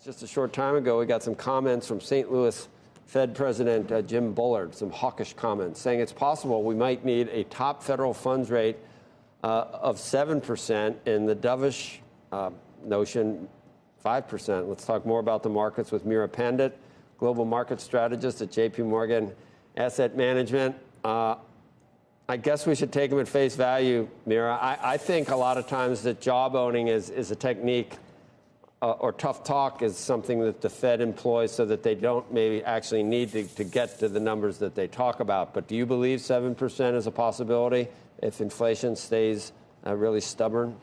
Just a short time ago, we got some comments from St. Louis Fed President Jim Bullard, some hawkish comments, saying it's possible we might need a top federal funds rate of 7% and the dovish notion 5%. Let's talk more about the markets with Meera Pandit, global market strategist at JPMorgan Asset Management. I guess we should take them at face value, Meera. I think a lot of times that job owning is a technique or tough talk is something that the Fed employs so that they don't maybe actually need to get to the numbers that they talk about. But do you believe 7% is a possibility if inflation stays really stubborn?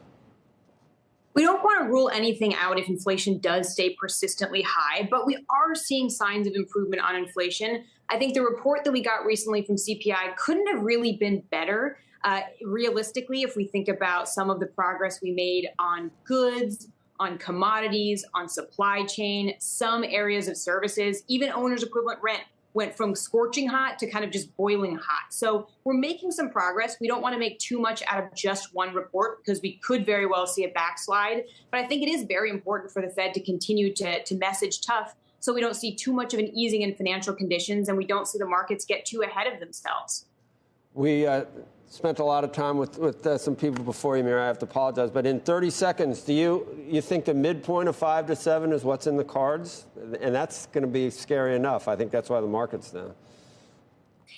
We don't want to rule anything out if inflation does stay persistently high, but we are seeing signs of improvement on inflation. I think the report that we got recently from CPI couldn't have really been better. Realistically, if we think about some of the progress we made on goods, on commodities, on supply chain, some areas of services, even owner's equivalent rent went from scorching hot to kind of just boiling hot. So we're making some progress. We don't want to make too much out of just one report because we could very well see a backslide. But I think it is very important for the Fed to continue to message tough so we don't see too much of an easing in financial conditions and we don't see the markets get too ahead of themselves. We spent a lot of time with some people before you, Meera. I have to apologize. But in 30 seconds, do you think the midpoint of 5 to 7 is what's in the cards? And that's going to be scary enough. I think that's why the market's down.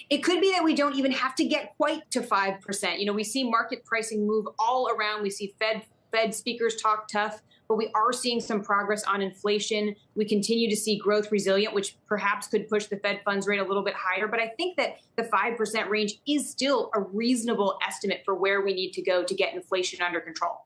It could be that we don't even have to get quite to 5%. You know, we see market pricing move all around. We see Fed speakers talk tough, but we are seeing some progress on inflation. We continue to see growth resilient, which perhaps could push the Fed funds rate a little bit higher. But I think that the 5% range is still a reasonable estimate for where we need to go to get inflation under control.